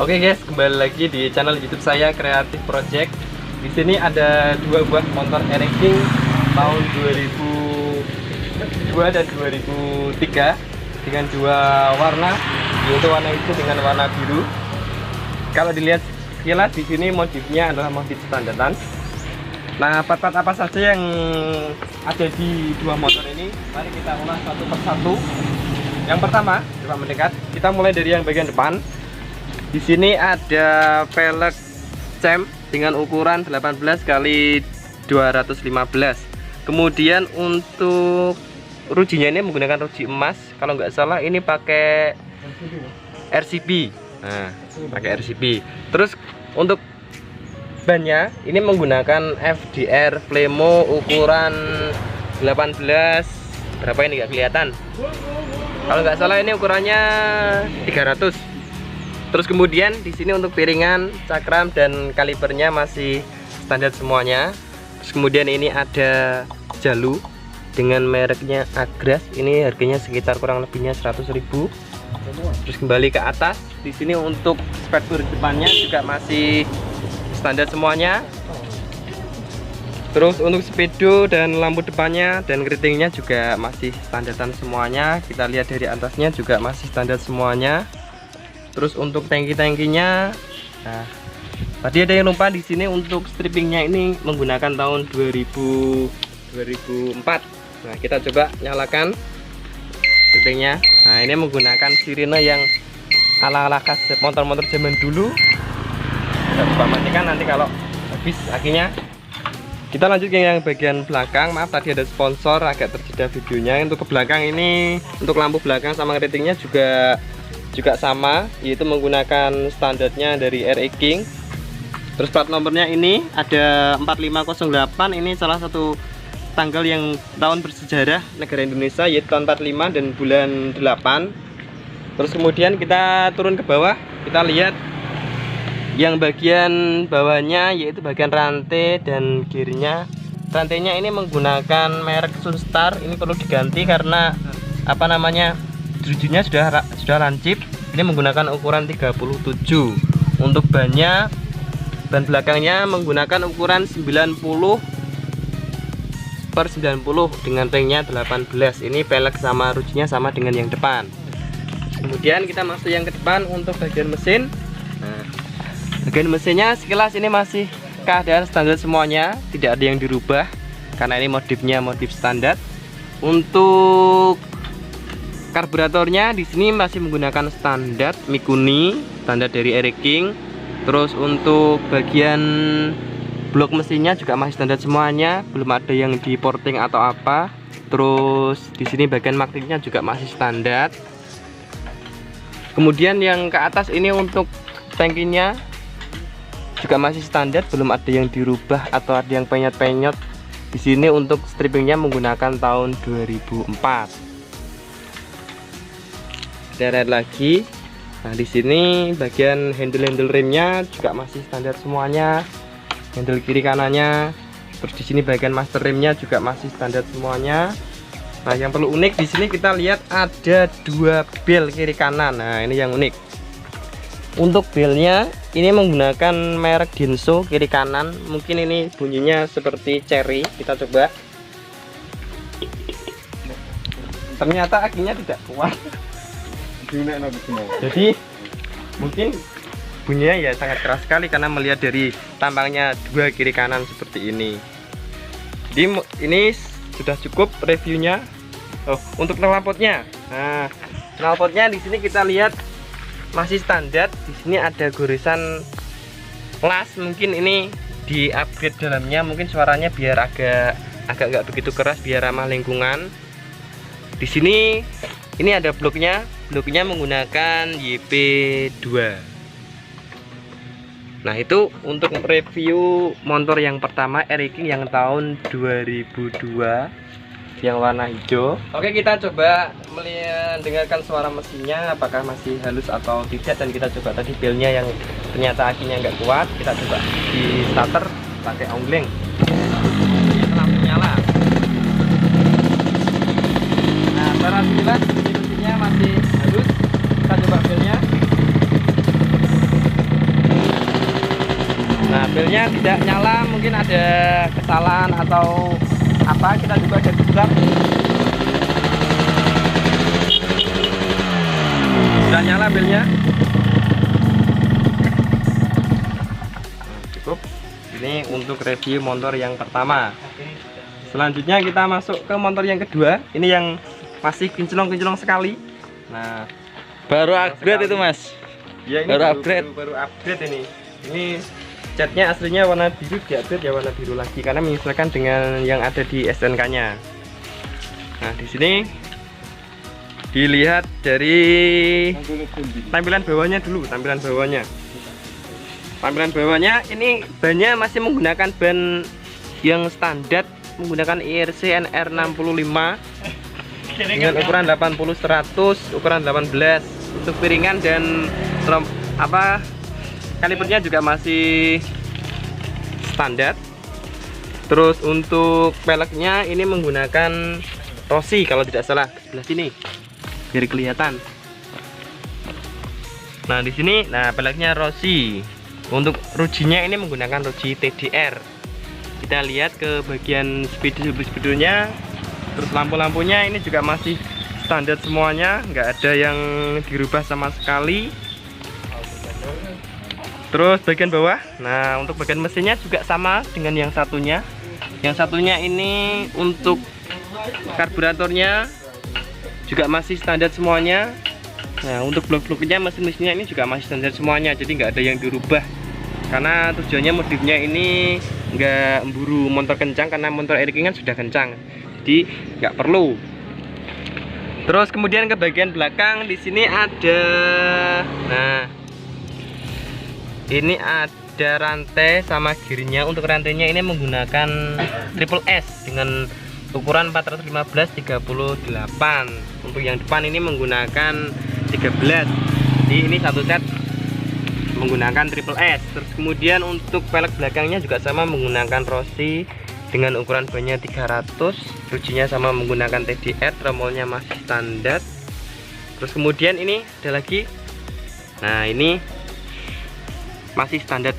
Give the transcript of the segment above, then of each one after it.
Oke guys, kembali lagi di channel YouTube saya Kreatif Project. Di sini ada dua buah motor King tahun 2002 dan 2003 dengan dua warna, yaitu warna hijau dengan warna biru. Kalau dilihat sekilas di sini modifnya adalah modif standaran. Nah, part-part apa saja yang ada di dua motor ini? Mari kita ulas satu persatu. Yang pertama, coba mendekat. Kita mulai dari yang bagian depan. Di sini ada pelek cam dengan ukuran 18 kali 215. Kemudian untuk rujinya ini menggunakan ruji emas. Kalau nggak salah ini pakai RCB. Nah, pakai RCB. Terus untuk bannya ini menggunakan FDR Flemo ukuran 18. Berapa ini nggak kelihatan? Kalau nggak salah ini ukurannya 300. Terus kemudian di sini untuk piringan, cakram dan kalipernya masih standar semuanya. Terus kemudian ini ada jalu dengan mereknya Agras. Ini harganya sekitar kurang lebihnya 100.000. Terus kembali ke atas. Di sini untuk spek depannya juga masih standar semuanya. Terus untuk speedo dan lampu depannya dan keritingnya juga masih standaran semuanya. Kita lihat dari atasnya juga masih standar semuanya. Terus untuk tangki-tangkinya, nah, tadi ada yang lupa di sini untuk strippingnya ini menggunakan tahun 2004. Nah, kita coba nyalakan strippingnya. Nah, ini menggunakan sirine yang ala-ala khas motor-motor zaman dulu. Kita coba matikan nanti kalau habis akinya. Kita lanjut ke yang bagian belakang. Maaf tadi ada sponsor agak terjeda videonya. Untuk ke belakang ini, untuk lampu belakang sama keritingnya juga sama, yaitu menggunakan standarnya dari King. Terus plat nomornya ini ada 4508. Ini salah satu tanggal yang tahun bersejarah negara Indonesia, yaitu tahun 45 dan bulan 8. Terus kemudian kita turun ke bawah, kita lihat yang bagian bawahnya, yaitu bagian rantai dan gearnya. Rantainya ini menggunakan merek Sunstar. Ini perlu diganti karena apa namanya, rujunya sudah lancip. Ini menggunakan ukuran 37. Untuk ban belakangnya menggunakan ukuran 90/90 dengan ringnya 18. Ini pelek sama rujunya sama dengan yang depan. Kemudian kita masuk yang ke depan untuk bagian mesin. Nah, bagian mesinnya sekilas ini masih keadaan standar semuanya, tidak ada yang dirubah karena ini modifnya modif standar. Untuk karburatornya di sini masih menggunakan standar Mikuni, standar dari King. Terus untuk bagian blok mesinnya juga masih standar semuanya, belum ada yang di porting atau apa. Terus di sini bagian magnetiknya juga masih standar. Kemudian yang ke atas ini untuk tangkinya juga masih standar, belum ada yang dirubah atau ada yang penyot-penyot. Di sini untuk strippingnya menggunakan tahun 2004. Kita lihat lagi. Nah, di sini bagian handle remnya juga masih standar semuanya. Handle kiri kanannya. Terus di sini bagian master remnya juga masih standar semuanya. Nah, yang perlu unik di sini kita lihat ada dua bel kiri kanan. Nah, ini yang unik. Untuk belnya ini menggunakan merek Denso kiri kanan. Mungkin ini bunyinya seperti cherry. Kita coba. Ternyata akinya tidak kuat. Jadi mungkin bunyinya ya sangat keras sekali karena melihat dari tampangnya dua kiri kanan seperti ini. Jadi ini sudah cukup reviewnya. Untuk knalpotnya. Nah, knalpotnya di sini kita lihat masih standar. Di sini ada goresan las. Mungkin ini di upgrade dalamnya, mungkin suaranya biar agak nggak begitu keras, biar ramah lingkungan. Di sini ini ada bloknya menggunakan YP2. Nah, itu untuk review motor yang pertama King yang tahun 2002 yang warna hijau. Oke, kita coba mendengarkan suara mesinnya apakah masih halus atau tidak, dan kita coba tadi belnya yang ternyata akinya nggak kuat. Kita coba di starter pakai ongling. Ini lampu nyala. Nah, secara sekilas mesinnya masih halus. Kita coba belnya. belnya tidak nyala, mungkin ada kesalahan atau apa, kita coba dari besar. Sudah nyala belnya. Cukup. Ini untuk review motor yang pertama. Selanjutnya kita masuk ke motor yang kedua. Ini yang masih kinclong-kinclong sekali. Nah, baru upgrade itu Mas. Ya, ini baru upgrade ini. Ini catnya aslinya warna biru, di upgrade ya warna biru lagi karena menyesuaikan dengan yang ada di STNK-nya. Nah, di sini dilihat dari tampilan bawahnya dulu, tampilan bawahnya. Tampilan bawahnya ini bannya masih menggunakan ban yang standar, menggunakan IRC NR65 dengan ukuran 80/100, ukuran 18 untuk piringan, dan kalipernya juga masih standar. Terus untuk peleknya ini menggunakan Rossi kalau tidak salah, sebelah sini biar kelihatan. Nah, di sini peleknya Rossi. Untuk rujinya ini menggunakan ruji TDR. Kita lihat ke bagian spidolnya. Terus lampu-lampunya ini juga masih standar semuanya, nggak ada yang dirubah sama sekali. Terus bagian bawah, nah untuk bagian mesinnya juga sama dengan yang satunya. Yang satunya ini untuk karburatornya juga masih standar semuanya. Nah, untuk blok-bloknya, mesin-mesinnya ini juga masih standar semuanya, jadi nggak ada yang dirubah. Karena tujuannya modifnya ini nggak memburu motor kencang, karena motor Eriking kan sudah kencang, jadi nggak perlu. Terus kemudian ke bagian belakang di sini ada, nah ini ada rantai sama gearnya. Untuk rantainya ini menggunakan triple S dengan ukuran 415/38. Untuk yang depan ini menggunakan 13. Jadi ini satu set menggunakan triple S. Terus kemudian untuk pelek belakangnya juga sama, menggunakan Rossi dengan ukuran bannya 300, rujinya sama menggunakan TDR, tromolnya masih standar. Terus kemudian ini ada lagi, nah ini masih standar,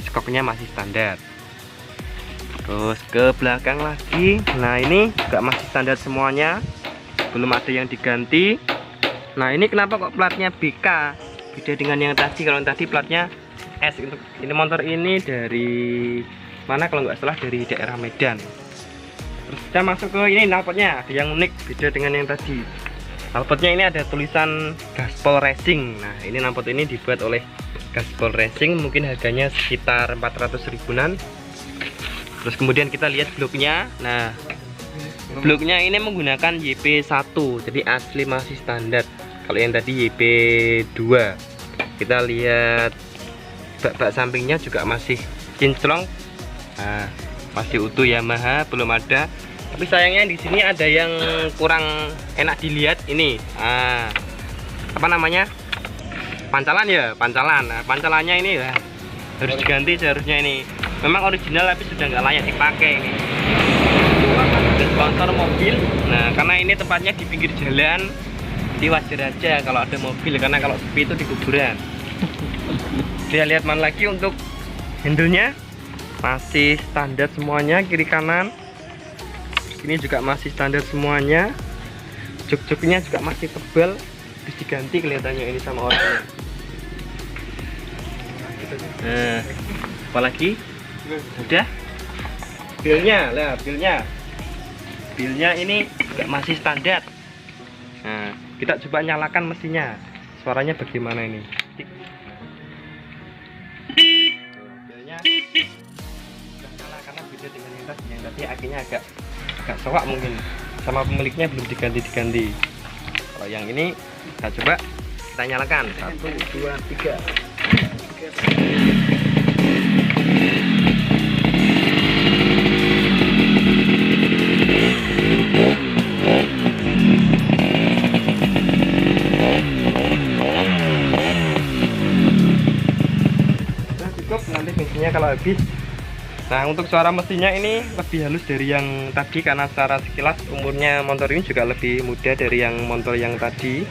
skoknya masih standar. Terus ke belakang lagi, nah ini juga masih standar semuanya, belum ada yang diganti. Nah, ini kenapa kok platnya BK, beda dengan yang tadi. Kalau yang tadi platnya S. Untuk ini motor ini dari mana kalau nggak salah, dari daerah Medan. Terus kita masuk ke ini, knalpotnya ada yang unik, beda dengan yang tadi. Knalpotnya ini ada tulisan Gaspol Racing. Nah, ini knalpot ini dibuat oleh Gaspol Racing, mungkin harganya sekitar 400 ribuan. Terus kemudian kita lihat bloknya. Nah, bloknya ini menggunakan YP1, jadi asli masih standar. Kalau yang tadi YP2. Kita lihat bak-bak sampingnya juga masih kinclong. Nah, masih utuh Yamaha, belum ada. Tapi sayangnya di sini ada yang kurang enak dilihat ini. Apa namanya? Pancalan ya, pancalan. Nah, pancalannya ini harus diganti seharusnya ini. Memang original tapi sudah nggak layak dipakai ini. Sponsor mobil. Nah, karena ini tempatnya di pinggir jalan, jadi wajar aja kalau ada mobil, karena kalau sepi itu di kuburan. Kita lihat mana lagi. Untuk handle-nya masih standar semuanya, kiri kanan. Ini juga masih standar semuanya. Jok-joknya juga masih tebal, terus diganti kelihatannya ini sama orangnya. Nah, apalagi? Udah. Bilnya, lah bilnya ini juga masih standar. Nah, kita coba nyalakan mesinnya, suaranya bagaimana ini. Bilnya sudah nyala karena beda dengan yang tadi. Yang tadi akhirnya agak soak, mungkin sama pemiliknya belum diganti. Kalau yang ini kita coba, kita nyalakan. 1, 2, 3. Nanti bensinnya kalau habis. Nah, untuk suara mesinnya ini lebih halus dari yang tadi, karena secara sekilas umurnya motor ini juga lebih muda dari yang motor yang tadi.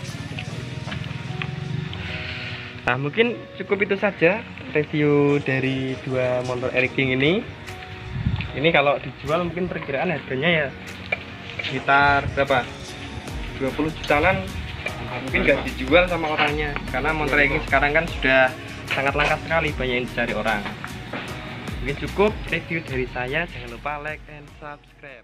Nah, mungkin cukup itu saja review dari dua motor Eric King ini. Ini kalau dijual mungkin perkiraan harganya ya sekitar berapa? 20 jutaan mungkin nggak dijual sama orangnya, karena motor Eric King sekarang kan sudah sangat langka sekali, banyak yang dicari orang. Mungkin cukup review dari saya, jangan lupa like and subscribe.